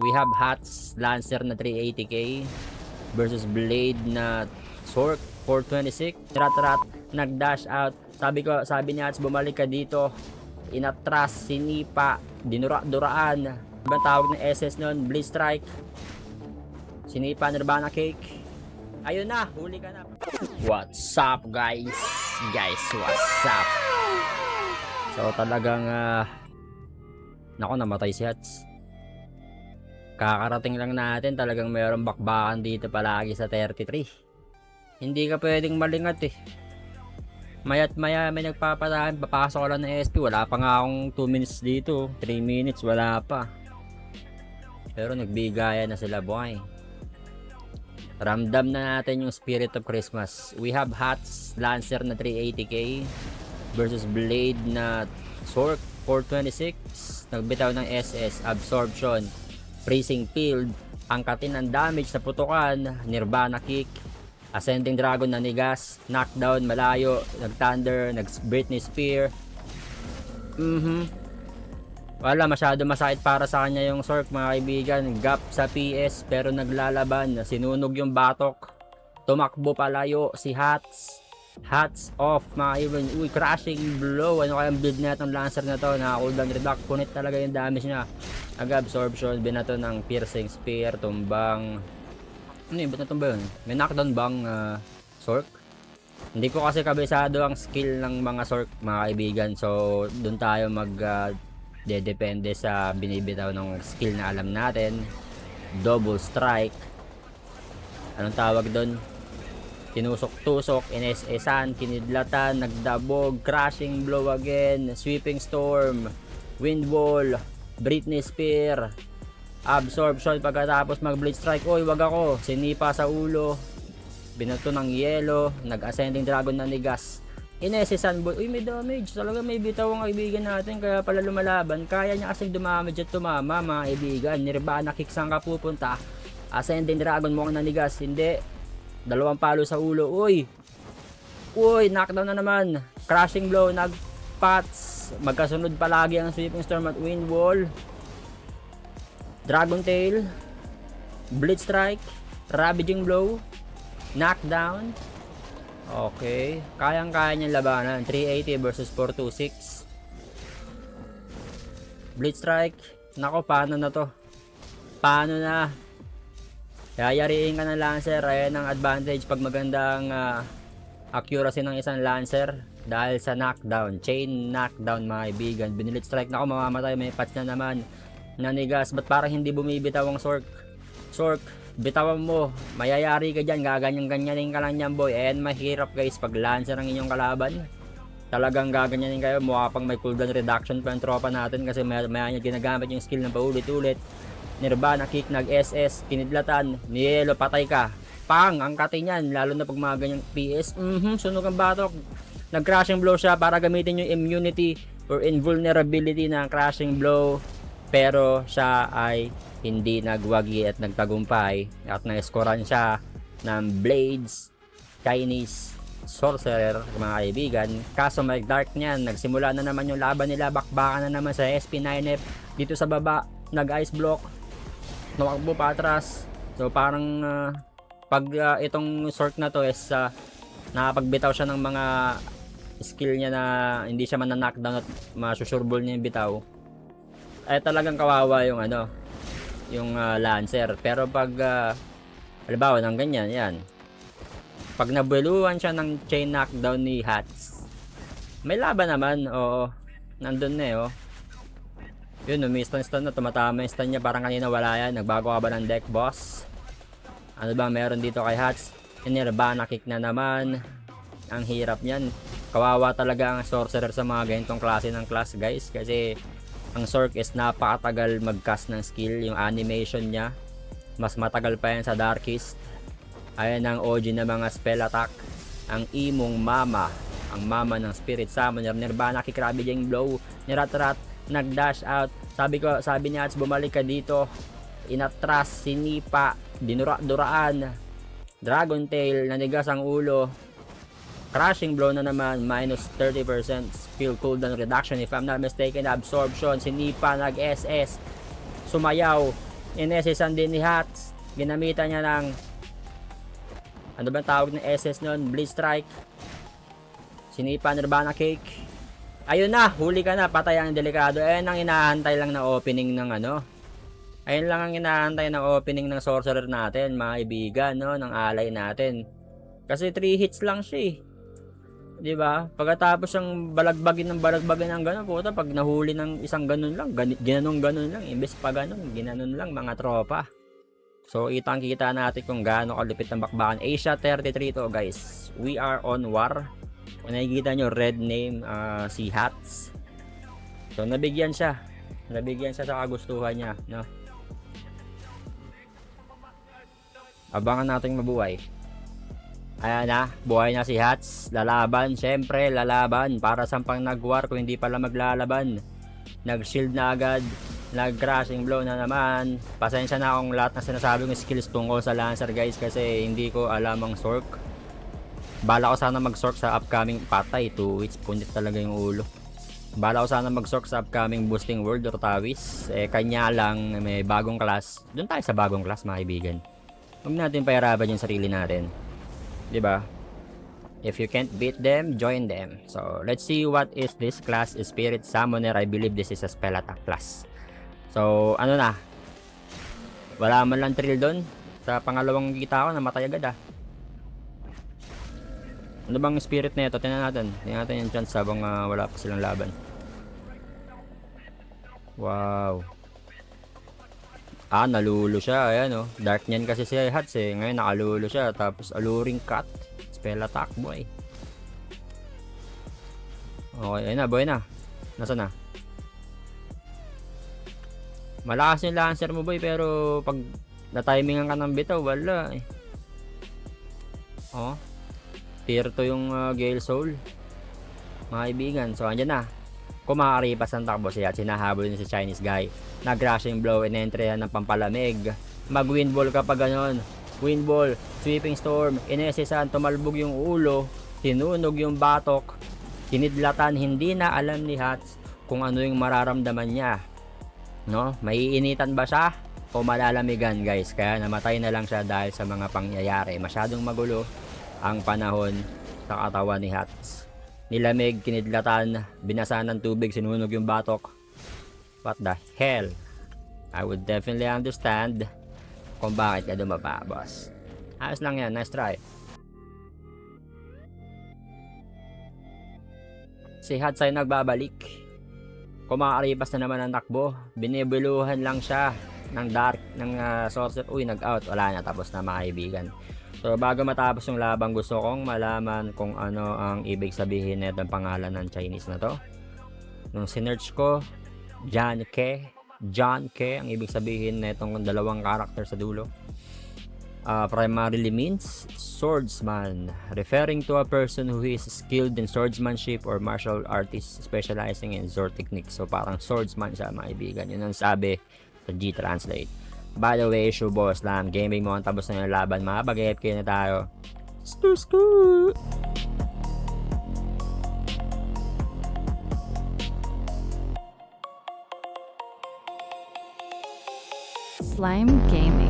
We have Hats Lancer na 380k versus Blade na Sork 426. Rat-rat, nag-dash out. Sabi ni Hats, bumalik ka dito. Inatras, sinipa, dinura-duraan. Ibang tawag ng SS nun, Blitz Strike. Sinipa, Nirvana Cake. Ayun na, huli ka na. What's up guys? What's up? So talagang nako, namatay si Hats. Kakarating lang natin, talagang mayroong bakbakan dito palagi sa 33. Hindi ka pwedeng malingat eh. Maya't maya may nagpapatahan, papasok ko lang ng SP. Wala pa nga akong 2 minutes dito, 3 minutes, wala pa. Pero nagbigayan na sila boy. Ramdam na natin yung spirit of Christmas. We have Hats Lancer na 380k versus Blade na Sork 426. Nagbitaw ng SS, Absorption, Freezing Field, angkatin ng damage sa putukan, Nirvana Kick, Ascending Dragon na nigas, Knockdown malayo, nag-Thunder, nag-Britney Spear. Wala, masyado masakit para sa kanya yung Sork mga kaibigan. Gap sa PS pero naglalaban, sinunog yung batok, tumakbo palayo si Hats. Hats off mga kaibigan. Uy, crashing blow. Ano kayang build na itong Lancer na to? Naka-cooldown reduct, punit talaga yung damage niya. Nag-absorption, binato ng piercing spear, tumbang. Ano yun? Ba't natumba yun? May knockdown bang Sork? Hindi ko kasi kabisado ang skill ng mga Sork mga kaibigan. So dun tayo depende sa binibitaw ng skill na alam natin. Double strike. Anong tawag dun? Tinusok-tusok, NSS-an, kinidlatan, nagdabog, crashing blow again, sweeping storm, wind wall, Britney Spear, absorption pagkatapos mag-blade strike. Oy, wag ako, sinipa sa ulo, binato ng yelo, nag-ascending dragon na nigas, inesesan. Uy, may damage talaga, may bitaw ang kaibigan natin, kaya pala lumalaban. Kaya niya kasing dumamage at tumama mga kaibigan. Nirvana Kick, saan ka pupunta? Ascending dragon mo na nigas, hindi, dalawang palo sa ulo. Uy, knockdown na naman, crashing blow, nagpats. Magkasunod palagi ang sweeping storm at wind wall, dragon tail, blitz strike, ravaging blow, knockdown. Okay, kayang-kaya niyang labanan. 380 versus 426. Blitz strike. Nako, paano na to? Paano na? Yayariin ka ng Lancer. Ayan ang advantage pag magandang accuracy ng isang Lancer. Dahil sa knockdown, chain knockdown mga kaibigan. Binilit strike na ako, mamamatay. May patch na naman. Nanigas, ba't parang hindi bumibitaw ang Sork? Sork, bitawan mo, mayayari ka dyan, gaganyan-ganyanin ka lang yan boy. And mahirap guys pag Lancer ang inyong kalaban. Talagang gaganyanin kayo, mukha pang may cooldown reduction pa ang tropa natin. Kasi maya niya ginagamit yung skill ng paulit-ulit. Nirvana Kick, nag-SS, kinidlatan, niyelo, patay ka. Pang, angkatin yan, lalo na pag mga ganyang PS. Sunog ang batok. Nag-crashing blow siya para gamitin yung immunity or invulnerability ng crashing blow. Pero siya ay hindi nagwagi at nagtagumpay. At na-scorean siya ng Blades, Chinese Sorcerer mga kaibigan. Kaso may dark niyan. Nagsimula na naman yung laban nila. Bakbakan na naman sa SP9F. Dito sa baba, nag-ice block. Tumakbo pa atras. So parang pag itong Sork na to is nakapagbitaw siya ng mga skill niya na hindi siya man na-knockdown at masusurbol niya yung bitaw, ay talagang kawawa yung yung Lancer. Pero pag halimbawa ng ganyan, yan, pag nabueluan siya ng chain knockdown ni Hats, may laban naman. Oo, nandun na eh. Yun, may stun na, tumatama yung stun niya. Parang kanina wala yan. Nagbago ka ba ng deck boss? Ano ba meron dito kay Hats? Nirvana Kick na naman. Ang hirap niyan. Kawawa talaga ang Sorcerer sa mga ganitong klase ng class guys. Kasi ang Sork is napakatagal mag-cast ng skill. Yung animation niya, mas matagal pa yan sa Darkest. Ayan ang OG na mga spell attack. Ang imong mama, ang mama ng Spirit Summoner. Nirvana Kick, Ravaging Blow, nirat-rat, nag-dash out. Sabi niya, bumalik ka dito. Inatras, sinipa, dinura-duraan, Dragon Tail, nanigas ang ulo, Crashing Blow na naman, minus 30% skill cooldown reduction if I'm not mistaken. Absorption, sinipa, nag-SS, sumayaw, In-SS-an din ni Hats. Ginamitan niya ng ano ba tawag ng SS nun? Blitz Strike. Sinipa Nirvana Cake. Ayun na, huli ka na, patay ang delikado. Ayun ang inaantay lang na opening ng ano. Ayun lang ang inaantay ng opening ng sorcerer natin, mga ibigan, no, ng alay natin. Kasi 3 hits lang siya, eh. 'Di ba? Pagkatapos ang balagbagin ng gano'n, puta, pag nahuli ng isang gano'n lang, ginanon lang, imbes pa gano'n, ginanon lang mga tropa. So, kitang-kita natin kung gaano kalupit ang bakbakan. Asia 33 to, guys. We are on war. Kung nakikita nyo, red name, si Hats. So, nabigyan siya sa kagustuhan niya, no? Abangan nating mabuhay. Ayan na, buhay na si Hats. Lalaban, syempre, lalaban. Para sa pang nag-war kung hindi pala maglalaban. Nag-shield na agad. Nag-crashing blow na naman. Pasensya na akong lahat ng sinasabi kong skills tungkol sa Lancer, guys, kasi hindi ko alam ang Sork. Bala ko sana mag-Sork sa upcoming patay. 2 hits, punit talaga yung ulo. Bala ko sana mag-Sork sa upcoming boosting world or Tawis. Kanya lang may bagong class. Doon tayo sa bagong class, mga kaibigan. Huwag natin pahirapan yung sarili natin. 'Di ba? If you can't beat them, join them. So, let's see what is this class. Spirit Summoner. I believe this is a spell attack class. So, ano na? Wala man lang thrill doon. Sa pangalawang kita ko, namatay agad, ah. Ano bang spirit na ito? Tingnan natin yung chance habang wala pa silang laban. Wow. Nalulo siya. Ayan, oh. Dark niyan kasi si Hats, eh. Ngayon nakalulo siya. Tapos alluring cut. Spell attack, boy. Okay, ayun na, boy na. Nasaan na? Malakas yung Lancer mo, boy, pero pag na-timingan ka ng bitaw, wala, eh. Oh. Tier 2 yung Gale Soul. Mga kaibigan, so andyan na. Kumakaripas ang takbo siya at sinahabol niya si Chinese guy. Nag-rushing blow, in-entry ng pampalamig. Mag-windball ka pa ganon. Windball, sweeping storm, inesesan, tumalbog yung ulo, tinunog yung batok, kinidlatan, hindi na alam ni Hats kung ano yung mararamdaman niya. No? Maiinitan ba siya o malalamigan, guys? Kaya namatay na lang siya dahil sa mga pangyayari. Masyadong magulo ang panahon sa katawan ni Hats. Nilamig, kinidlatan, binasa ng tubig, sinunog yung batok. What the hell? I would definitely understand kung bakit ka dumaba, boss. Ayos lang yan, nice try. Si Hats ay nagbabalik. Kumakaripas na naman ang takbo. Binibiluhan lang siya ng dark, ng sorcerer. Uy, nag-out. Wala na, tapos na, mga kaibigan. So, bago matapos yung labang, gusto kong malaman kung ano ang ibig sabihin na itong pangalan ng Chinese na to. Nung sinearch ko, John Ke, ang ibig sabihin na itong dalawang karakter sa dulo. Primarily means swordsman, referring to a person who is skilled in swordsmanship or martial artist specializing in sword techniques. So parang swordsman siya, mga kaibigan. Yun ang sabi sa G-Translate. By the way, Shubo Slam Gaming mo, tapos na yung laban, mga pag-AFK na tayo. Skoo! Slime Gaming.